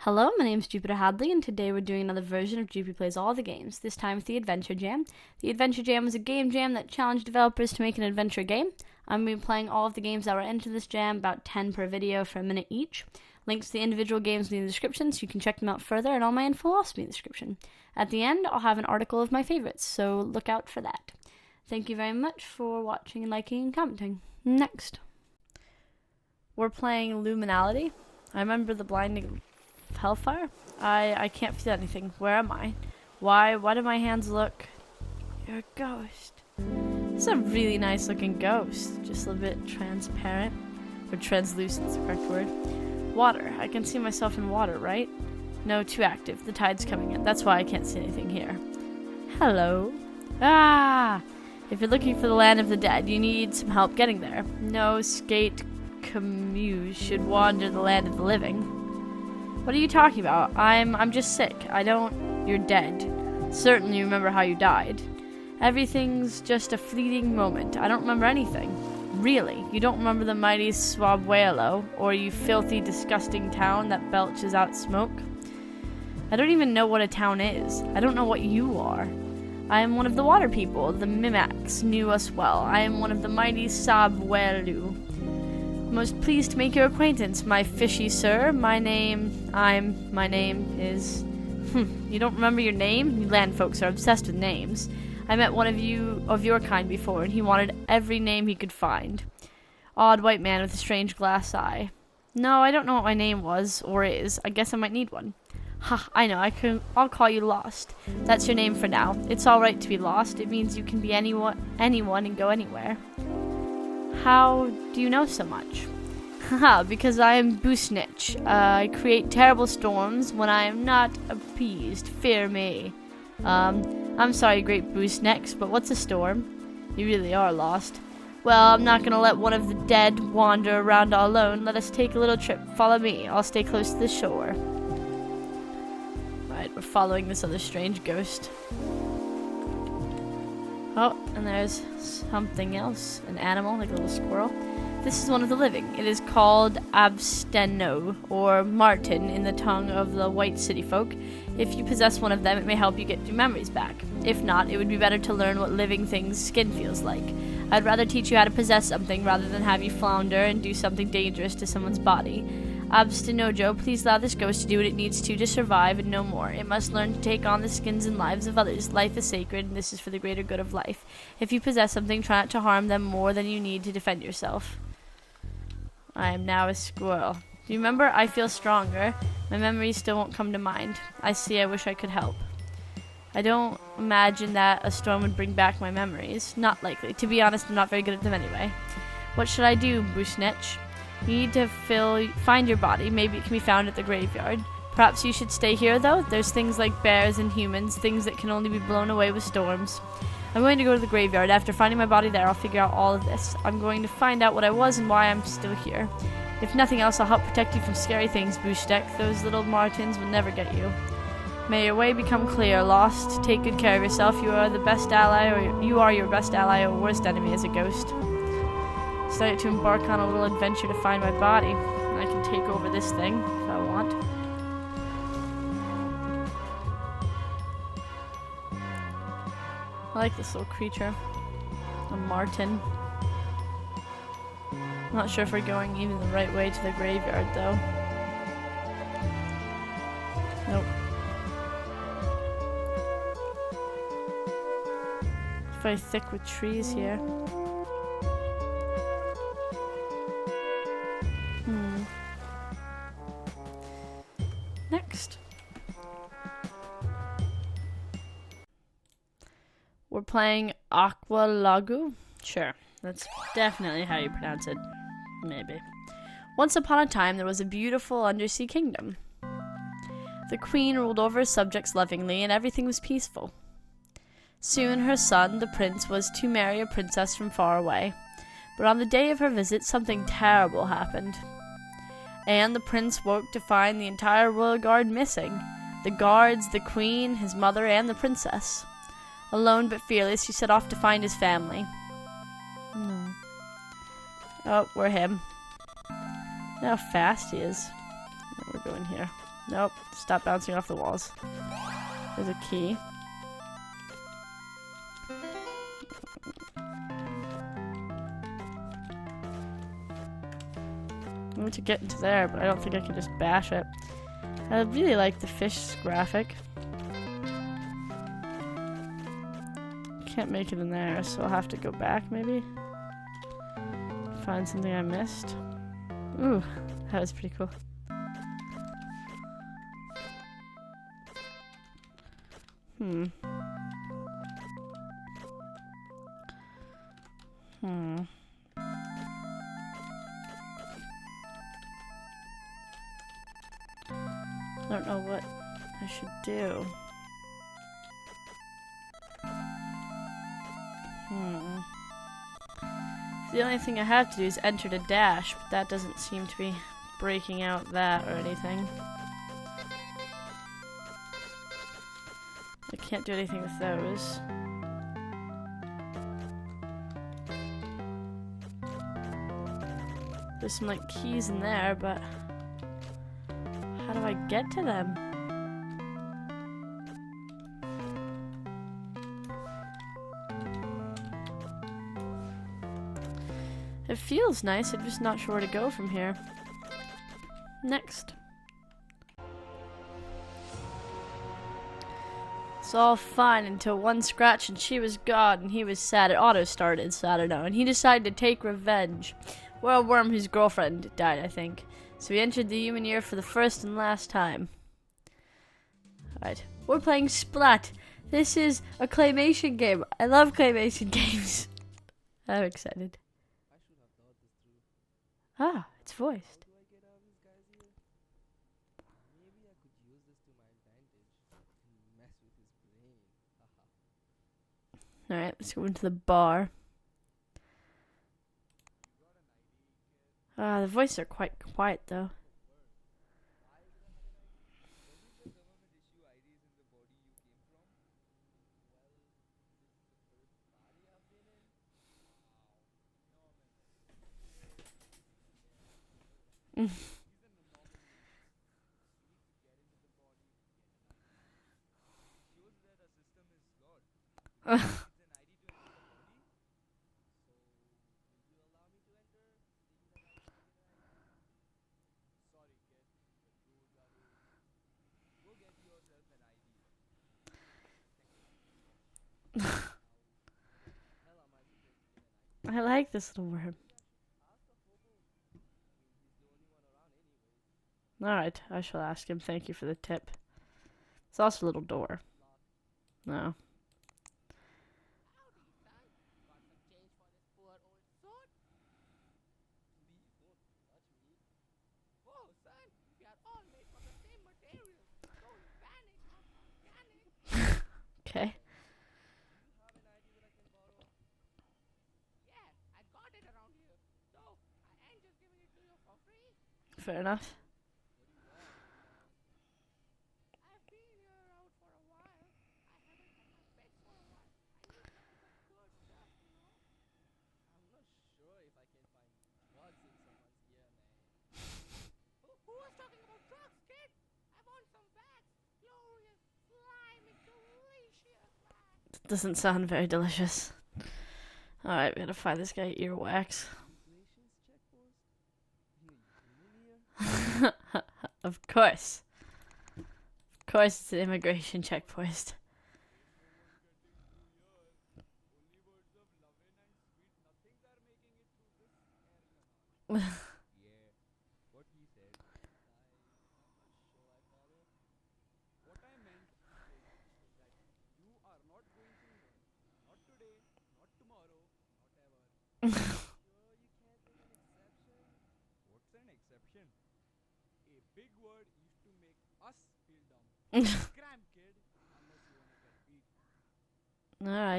Hello, my name is Jupiter Hadley, and today we're doing another version of Jupi Plays All the Games, this time with the Adventure Jam. The Adventure Jam was a game jam that challenged developers to make an adventure game. I'm going to be playing all of the games that were entered this jam, about 10 per video for a minute each. Links to the individual games will be in the description, so you can check them out further, and all my info will also be in the description. At the end, I'll have an article of my favorites, so look out for that. Thank you very much for watching and liking and commenting. Next. We're playing Liminality. I remember the blinding hellfire? I can't feel anything. Where am I? Why do my hands look... You're a ghost. It's a really nice looking ghost. Just a little bit transparent. Or translucent is the correct word. Water. I can see myself in water, right? No, too active. The tide's coming in. That's why I can't see anything here. Hello. Ah! If you're looking for the land of the dead, you need some help getting there. No skate commute should wander the land of the living. What are you talking about? I'm just sick. You're dead. Certainly remember how you died. Everything's just a fleeting moment. I don't remember anything. Really? You don't remember the mighty Swabuelo, or you filthy, disgusting town that belches out smoke? I don't even know what a town is. I don't know what you are. I am one of the water people. The Mimax knew us well. I am one of the mighty Sabwelu. Most pleased to make your acquaintance, my fishy sir. My name is... You don't remember your name? You land folks are obsessed with names. I met one of your kind before, and he wanted every name he could find. Odd white man with a strange glass eye. No, I don't know what my name was, or is. I guess I might need one. Ha, I know, I'll call you Lost. That's your name for now. It's alright to be lost. It means you can be anyone and go anywhere. How do you know so much? Haha, because I am Boosnitch. I create terrible storms when I am not appeased. Fear me. I'm sorry, great Boosnecks, but what's a storm? You really are lost. Well, I'm not gonna let one of the dead wander around all alone. Let us take a little trip. Follow me. I'll stay close to the shore. Right, we're following this other strange ghost. Oh, and there's something else. An animal, like a little squirrel. This is one of the living. It is called Absteno, or Martin, in the tongue of the white city folk. If you possess one of them, it may help you get your memories back. If not, it would be better to learn what living things' skin feels like. I'd rather teach you how to possess something rather than have you flounder and do something dangerous to someone's body. Abstenojo, please allow this ghost to do what it needs to survive and no more. It must learn to take on the skins and lives of others. Life is sacred, and this is for the greater good of life. If you possess something, try not to harm them more than you need to defend yourself. I am now a squirrel. Do you remember? I feel stronger. My memories still won't come to mind. I see. I wish I could help. I don't imagine that a storm would bring back my memories. Not likely. To be honest, I'm not very good at them anyway. What should I do, Boosnetch? You need to find your body. Maybe it can be found at the graveyard. Perhaps you should stay here, though. There's things like bears and humans, things that can only be blown away with storms. I'm going to go to the graveyard. After finding my body there, I'll figure out all of this. I'm going to find out what I was and why I'm still here. If nothing else, I'll help protect you from scary things, Boostek. Those little Martins will never get you. May your way become clear, Lost. Take good care of yourself. You are the best ally, or you are your best ally or worst enemy as a ghost. Started to embark on a little adventure to find my body. I can take over this thing if I want. I like this little creature. A martin. Not sure if we're going even the right way to the graveyard, though. Nope. It's very thick with trees here. Next. We're playing Aqualogue. Sure, that's definitely how you pronounce it. Maybe. Once upon a time, there was a beautiful undersea kingdom. The queen ruled over her subjects lovingly, and everything was peaceful. Soon, her son, the prince, was to marry a princess from far away. But on the day of her visit, something terrible happened. And the prince woke to find the entire royal guard missing. The guards, the queen, his mother, and the princess. Alone but fearless, he set off to find his family. Oh, we're him. Look how fast he is. We're going here. Nope. Stop bouncing off the walls. There's a key. I need to get into there, but I don't think I can just bash it. I really like the fish graphic. Can't make it in there, so I'll have to go back maybe. Find something I missed. Ooh, that was pretty cool. I don't know what I should do. The only thing I have to do is enter to dash, but that doesn't seem to be breaking out that or anything. I can't do anything with those. There's some like keys in there, but how do I get to them? It feels nice, I'm just not sure where to go from here. Next. It's all fine until one scratch and she was gone and he was sad. It auto-started, so I don't know. And he decided to take revenge. Well, a worm whose girlfriend died, I think. So he entered the human year for the first and last time. Alright, we're playing Splat. This is a claymation game. I love claymation games. I'm excited. Ah, it's voiced. Alright, let's go into the bar. The voices are quite quiet though. I like this little worm. Alright, I shall ask him. Thank you for the tip. It's also a little door. No. Okay. Fair enough. Doesn't sound very delicious. Alright, we gotta find this guy earwax. Of course. Of course it's an immigration checkpoint.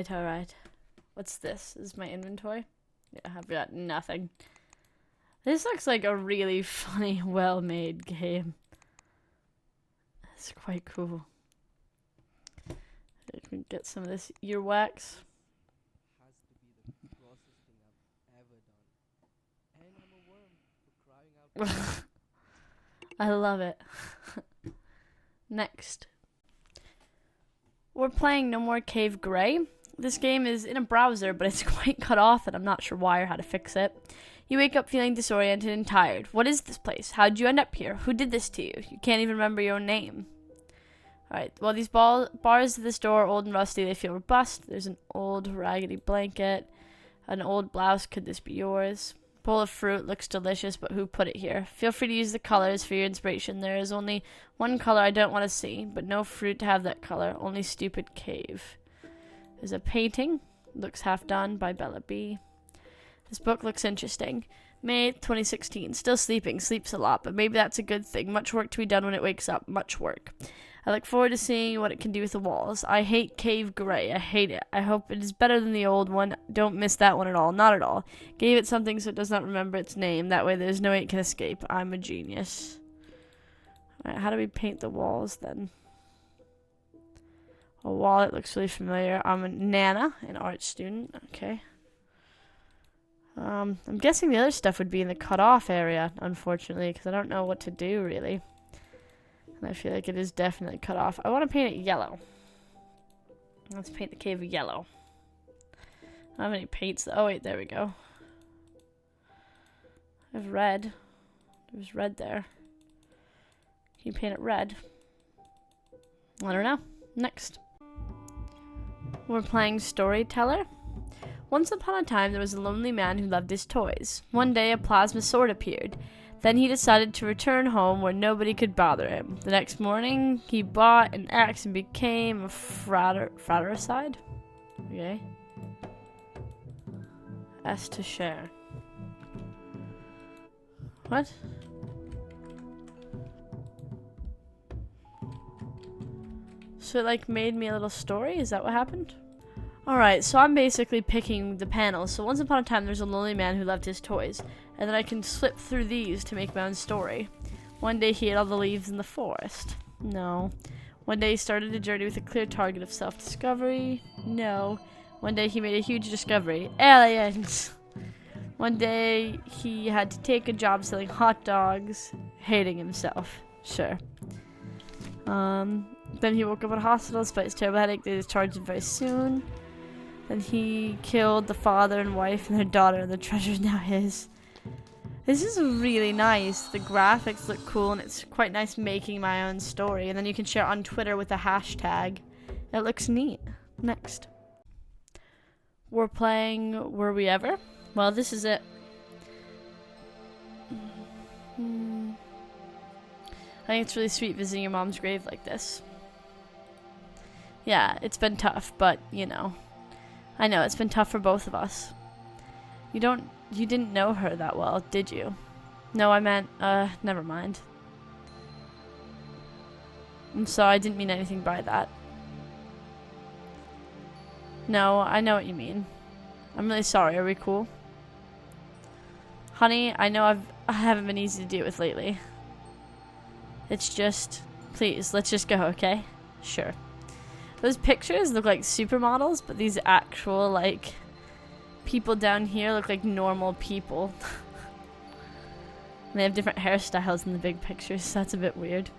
Alright. What's this? Is my inventory? Yeah, I've got nothing. This looks like a really funny, well-made game. It's quite cool. I can get some of this earwax. I love it. Next. We're playing No More Cave Gray. This game is in a browser, but it's quite cut off, and I'm not sure why or how to fix it. You wake up feeling disoriented and tired. What is this place? How'd you end up here? Who did this to you? You can't even remember your own name. Alright, well, these bars to this door are old and rusty. They feel robust. There's an old raggedy blanket. An old blouse. Could this be yours? Bowl of fruit looks delicious, but who put it here? Feel free to use the colors for your inspiration. There is only one color I don't want to see, but no fruit to have that color. Only stupid cave. There's a painting. Looks half done by Bella B. This book looks interesting. May 2016. Still sleeping. Sleeps a lot, but maybe that's a good thing. Much work to be done when it wakes up. Much work. I look forward to seeing what it can do with the walls. I hate Cave Gray. I hate it. I hope it is better than the old one. Don't miss that one at all. Not at all. Gave it something so it does not remember its name. That way there's no way it can escape. I'm a genius. Alright, how do we paint the walls then? A wall, it looks really familiar. I'm a Nana, an art student. Okay. I'm guessing the other stuff would be in the cut-off area, unfortunately, because I don't know what to do, really. And I feel like it is definitely cut off. I want to paint it yellow. Let's paint the cave yellow. I don't have any paints. Oh, wait, there we go. I have red. There's red there. Can you paint it red? I don't know. Next. We're playing StoryTeller. Once upon a time, there was a lonely man who loved his toys. One day, a plasma sword appeared. Then he decided to return home where nobody could bother him. The next morning, he bought an axe and became a fratricide? Okay. S to share. What? So it like made me a little story? Is that what happened? Alright, so I'm basically picking the panels. So once upon a time, there's a lonely man who loved his toys. And then I can slip through these to make my own story. One day he ate all the leaves in the forest. No. One day he started a journey with a clear target of self-discovery. No. One day he made a huge discovery. Aliens! One day he had to take a job selling hot dogs, hating himself. Sure. Then he woke up in a hospital despite his terrible headache. They discharged him very soon. Then he killed the father and wife and their daughter, and the treasure is now his. This is really nice. The graphics look cool, and it's quite nice making my own story. And then you can share on Twitter with a hashtag. It looks neat. Next. We're playing Were We Ever? Well, this is it. I think it's really sweet visiting your mom's grave like this. Yeah, it's been tough, but, you know. I know, it's been tough for both of us. You didn't know her that well, did you? No, I meant, never mind. I'm sorry, I didn't mean anything by that. No, I know what you mean. I'm really sorry, are we cool? Honey, I know I haven't been easy to deal with lately. It's just, please, let's just go, okay? Sure. Those pictures look like supermodels, but these actual, like, people down here look like normal people. And they have different hairstyles in the big pictures, so that's a bit weird.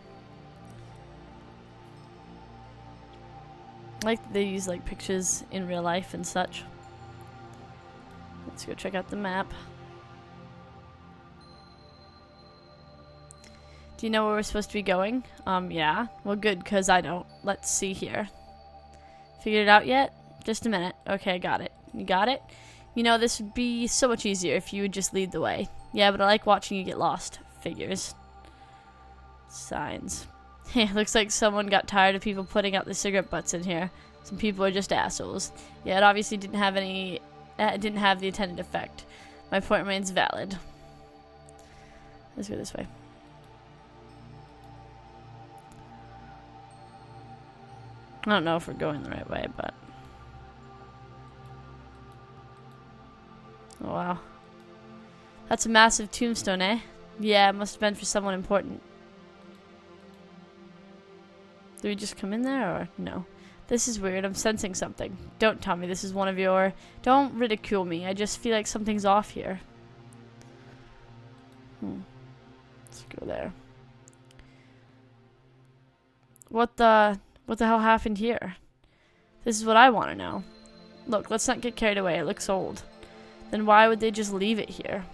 I like that they use, like, pictures in real life and such. Let's go check out the map. Do you know where we're supposed to be going? Yeah. Well, good, because I don't. Let's see here. Figured it out yet? Just a minute. Okay, I got it. You got it? You know, this would be so much easier if you would just lead the way. Yeah, but I like watching you get lost. Figures. Signs. Looks like someone got tired of people putting out the cigarette butts in here. Some people are just assholes. Yeah, it obviously didn't have the intended effect. My point remains valid. Let's go this way. I don't know if we're going the right way, but... Oh, wow. That's a massive tombstone, eh? Yeah, it must have been for someone important. Did we just come in there, or no? This is weird. I'm sensing something. Don't tell me this is one of your... Don't ridicule me. I just feel like something's off here. Let's go there. What the hell happened here? This is what I want to know. Look, let's not get carried away. It looks old. Then why would they just leave it here?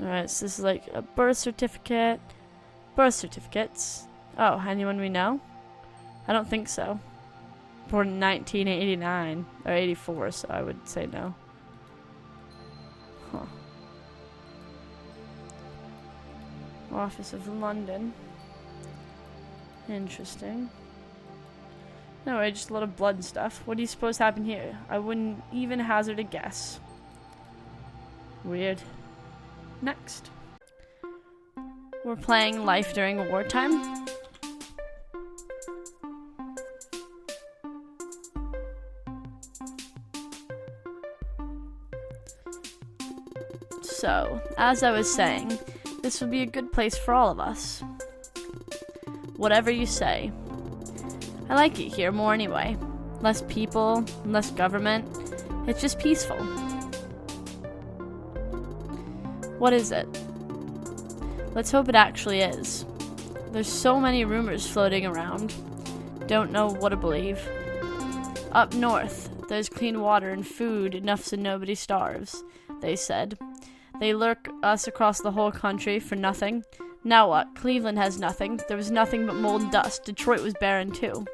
Alright, so this is like a birth certificate. Birth certificates. Oh, anyone we know? I don't think so. Born in 1989 or 84, so I would say no. Huh. Office of London. Interesting. Anyway, just a lot of blood and stuff. What do you suppose happened here? I wouldn't even hazard a guess. Weird. Next. We're playing Life During Wartime. So, as I was saying, this would be a good place for all of us. Whatever you say. I like it here more anyway. Less people, less government. It's just peaceful. What is it? Let's hope it actually is. There's so many rumors floating around. Don't know what to believe. Up north, there's clean water and food enough so nobody starves, they said. They lurk us across the whole country for nothing. Now what? Cleveland has nothing. There was nothing but mold and dust. Detroit was barren too.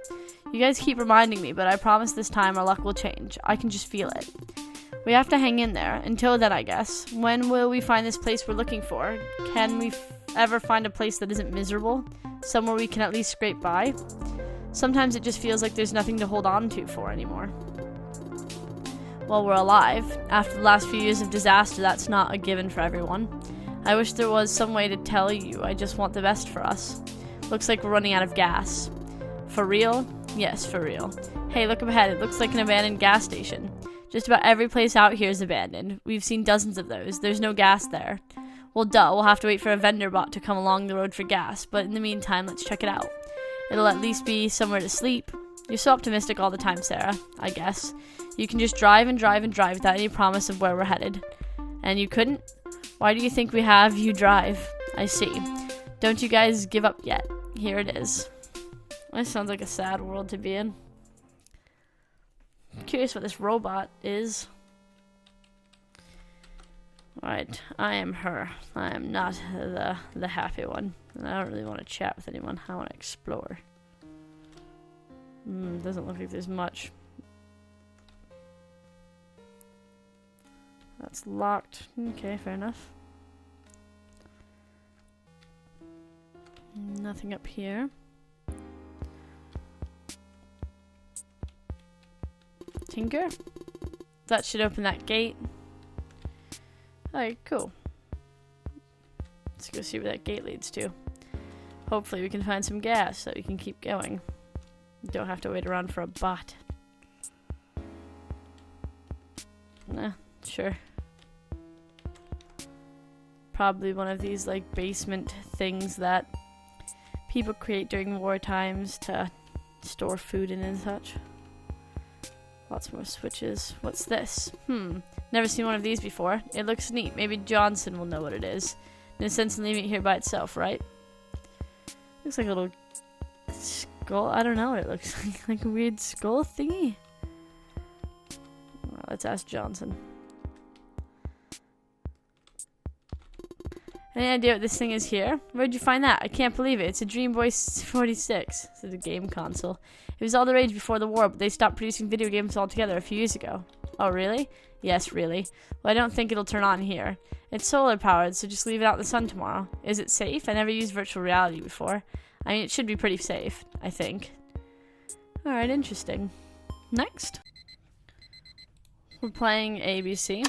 You guys keep reminding me, but I promise this time our luck will change. I can just feel it. We have to hang in there. Until then, I guess. When will we find this place we're looking for? Can we ever find a place that isn't miserable? Somewhere we can at least scrape by? Sometimes it just feels like there's nothing to hold on to for anymore. Well, we're alive. After the last few years of disaster, that's not a given for everyone. I wish there was some way to tell you I just want the best for us. Looks like we're running out of gas. For real? Yes, for real. Hey, look up ahead. It looks like an abandoned gas station. Just about every place out here is abandoned. We've seen dozens of those. There's no gas there. Well, duh, we'll have to wait for a vendor bot to come along the road for gas, but in the meantime, let's check it out. It'll at least be somewhere to sleep. You're so optimistic all the time, Sarah, I guess. You can just drive and drive and drive without any promise of where we're headed. And you couldn't? Why do you think we have you drive? I see. Don't you guys give up yet. Here it is. This sounds like a sad world to be in. I'm curious what this robot is. Alright, I am her. I am not the happy one. I don't really want to chat with anyone. I want to explore. Doesn't look like there's much. That's locked. Okay, fair enough. Nothing up here. Tinker? That should open that gate. Alright, cool. Let's go see where that gate leads to. Hopefully we can find some gas so we can keep going. Don't have to wait around for a bot. Nah, sure. Probably one of these like basement things that people create during war times to store food in and such. Lots more switches. What's this? Never seen one of these before. It looks neat. Maybe Johnson will know what it is. No sense in leaving it here by itself, right? Looks like a little skull. I don't know what it looks like. Like a weird skull thingy. Well, let's ask Johnson. Any idea what this thing is here? Where'd you find that? I can't believe it. It's a Dream Boy 46. It's a game console. It was all the rage before the war, but they stopped producing video games altogether a few years ago. Oh, really? Yes, really. Well, I don't think it'll turn on here. It's solar powered, so just leave it out in the sun tomorrow. Is it safe? I never used virtual reality before. I mean, it should be pretty safe, I think. Alright, interesting. Next. We're playing ABC.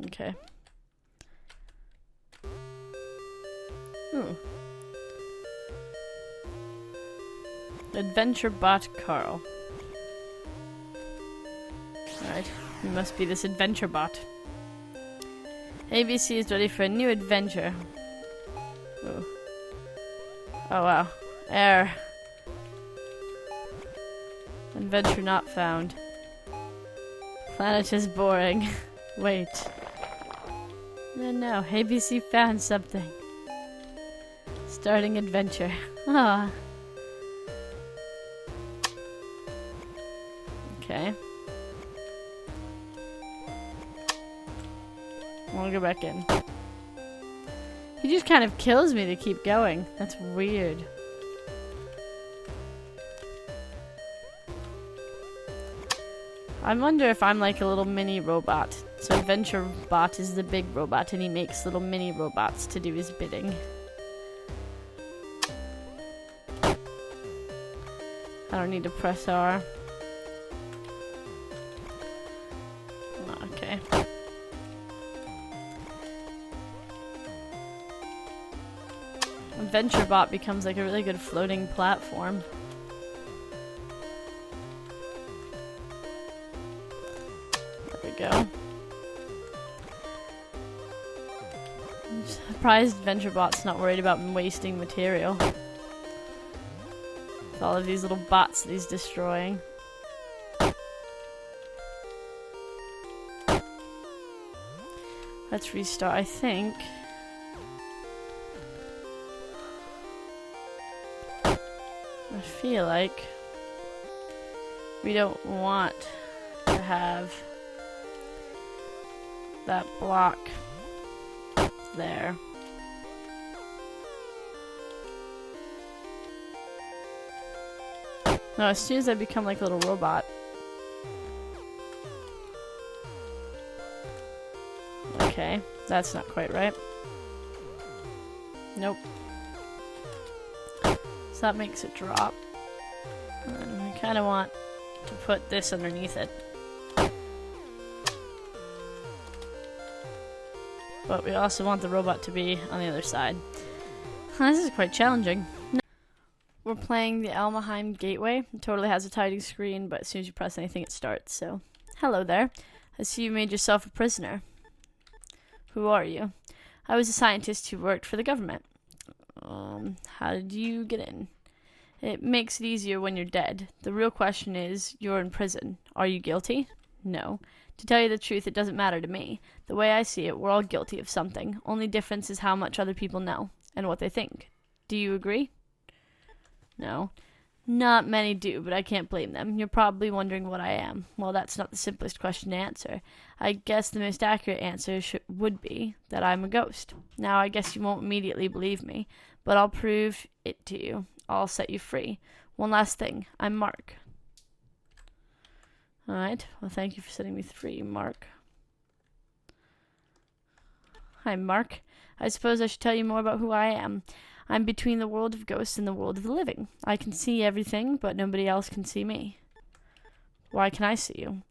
Okay. Ooh. Adventure bot Carl. Alright, you must be this adventure bot. ABC is ready for a new adventure. Ooh. Oh wow. Error. Adventure not found. Planet is boring. Wait. No, ABC found something. Starting adventure. Ah. Okay. I'll go back in. He just kind of kills me to keep going. That's weird. I wonder if I'm like a little mini robot. So Adventure Bot is the big robot and he makes little mini robots to do his bidding. I don't need to press R. Okay. Adventure Bot becomes like a really good floating platform. There we go. I'm surprised Adventure Bot's not worried about wasting material. With all of these little bots that he's destroying. Let's restart, I think. I feel like we don't want to have that block there. No, as soon as I become like a little robot. Okay, that's not quite right. Nope. So that makes it drop. And I kind of want to put this underneath it. But we also want the robot to be on the other side. This is quite challenging. We're playing the Elenheim Gateway. It totally has a tidying screen, but as soon as you press anything, it starts. So, hello there. I see you made yourself a prisoner. Who are you? I was a scientist who worked for the government. How did you get in? It makes it easier when you're dead. The real question is, you're in prison. Are you guilty? No. To tell you the truth, it doesn't matter to me. The way I see it, we're all guilty of something. Only difference is how much other people know, and what they think. Do you agree? No. Not many do, but I can't blame them. You're probably wondering what I am. Well, that's not the simplest question to answer. I guess the most accurate answer would be that I'm a ghost. Now, I guess you won't immediately believe me, but I'll prove it to you. I'll set you free. One last thing. I'm Mark. Alright. Well, thank you for setting me free, Mark. Hi, Mark. I suppose I should tell you more about who I am. I'm between the world of ghosts and the world of the living. I can see everything, but nobody else can see me. Why can I see you?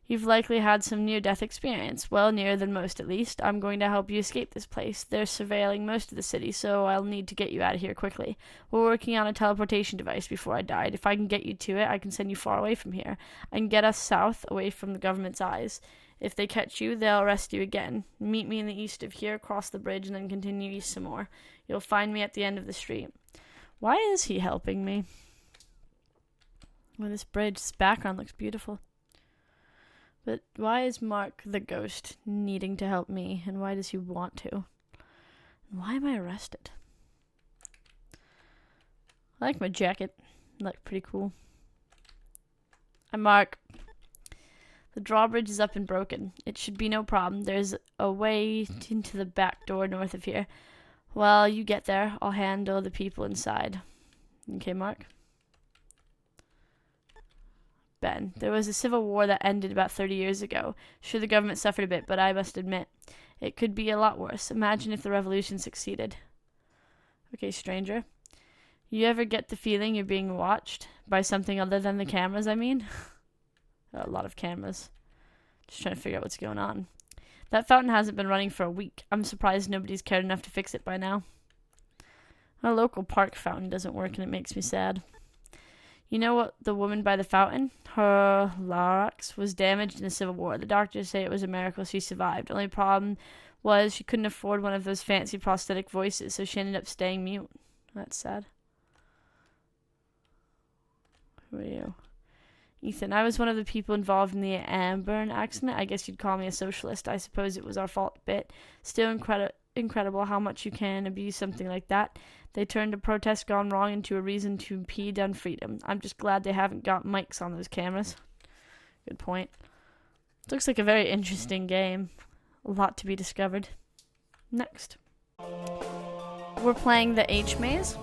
You've likely had some near-death experience. Well, nearer than most, at least. I'm going to help you escape this place. They're surveilling most of the city, so I'll need to get you out of here quickly. We're working on a teleportation device before I died. If I can get you to it, I can send you far away from here. I can get us south, away from the government's eyes. If they catch you, they'll arrest you again. Meet me in the east of here, cross the bridge, and then continue east some more. You'll find me at the end of the street. Why is he helping me? Well, this bridge, this background looks beautiful. But why is Mark the ghost needing to help me, and why does he want to? And why am I arrested? I like my jacket. It looks pretty cool. I'm Mark. The drawbridge is up and broken. It should be no problem. There's a way into the back door north of here. Well, you get there. I'll handle the people inside. Okay, Mark? Ben, there was a civil war that ended about 30 years ago. Sure, the government suffered a bit, but I must admit, it could be a lot worse. Imagine if the revolution succeeded. Okay, stranger. You ever get the feeling you're being watched? By something other than the cameras, I mean? A lot of cameras. Just trying to figure out what's going on. That fountain hasn't been running for a week. I'm surprised nobody's cared enough to fix it by now. A local park fountain doesn't work and it makes me sad. You know what? The woman by the fountain, her larynx, was damaged in the Civil War. The doctors say it was a miracle she survived. Only problem was she couldn't afford one of those fancy prosthetic voices, so she ended up staying mute. That's sad. Who are you? Ethan, I was one of the people involved in the Amburn accident. I guess you'd call me a socialist. I suppose it was our fault a bit. Still incredible how much you can abuse something like that. They turned a protest gone wrong into a reason to impede on freedom. I'm just glad they haven't got mics on those cameras. Good point. Looks like a very interesting game. A lot to be discovered. Next. We're playing the HMaze.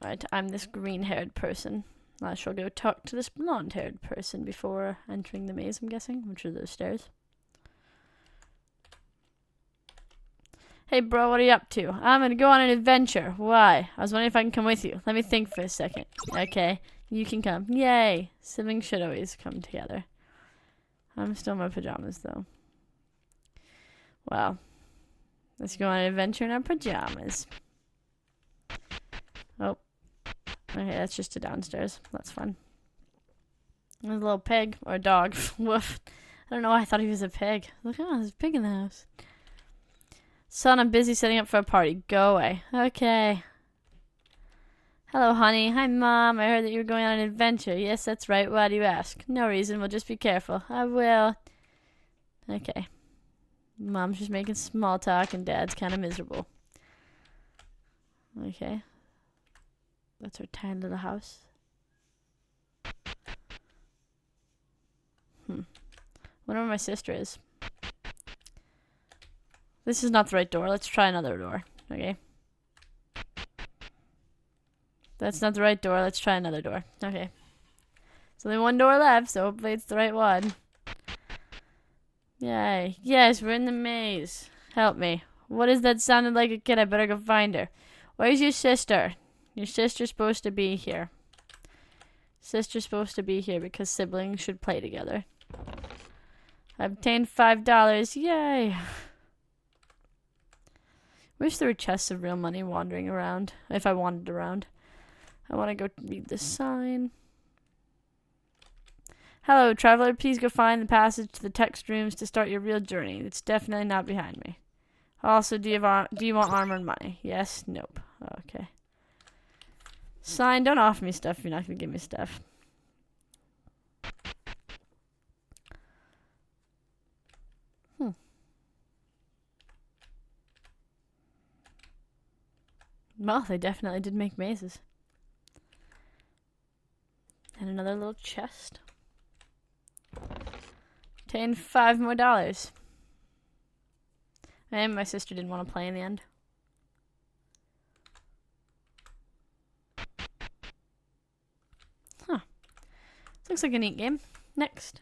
Alright, I'm this green-haired person. I shall go talk to this blonde-haired person before entering the maze, I'm guessing, which are those stairs. Hey bro, what are you up to? I'm gonna go on an adventure. Why? I was wondering if I can come with you. Let me think for a second. Okay, you can come. Yay! Siblings should always come together. I'm still in my pajamas though. Wow. Let's go on an adventure in our pajamas. Oh. Okay, that's just a downstairs. That's fun. There's a little pig. Or a dog. Woof. I don't know why I thought he was a pig. Look, oh, there's a pig in the house. Son, I'm busy setting up for a party. Go away. Okay. Hello, honey. Hi, Mom. I heard that you were going on an adventure. Yes, that's right. Why do you ask? No reason. We'll just be careful. I will. Okay. Mom's just making small talk, and Dad's kind of miserable. Okay. That's our tiny little house. Wonder where my sister is. This is not the right door. Let's try another door. Okay. That's not the right door. Let's try another door. Okay. There's only one door left, so hopefully it's the right one. Yay. Yes, we're in the maze. Help me. What is that sounded like a kid? I better go find her. Where's your sister? Your sister's supposed to be here. Sister's supposed to be here because siblings should play together. I obtained $5. Yay. Wish there were chests of real money wandering around. If I wandered around. I want to go read the sign. Hello, traveler. Please go find the passage to the text rooms to start your real journey. It's definitely not behind me. Also, do you want armor and money? Yes? Nope. Okay. Sign, don't offer me stuff if you're not going to give me stuff. Well, they definitely did make mazes. And another little chest. Obtained $5 more. And my sister didn't want to play in the end. Huh. Looks like a neat game. Next.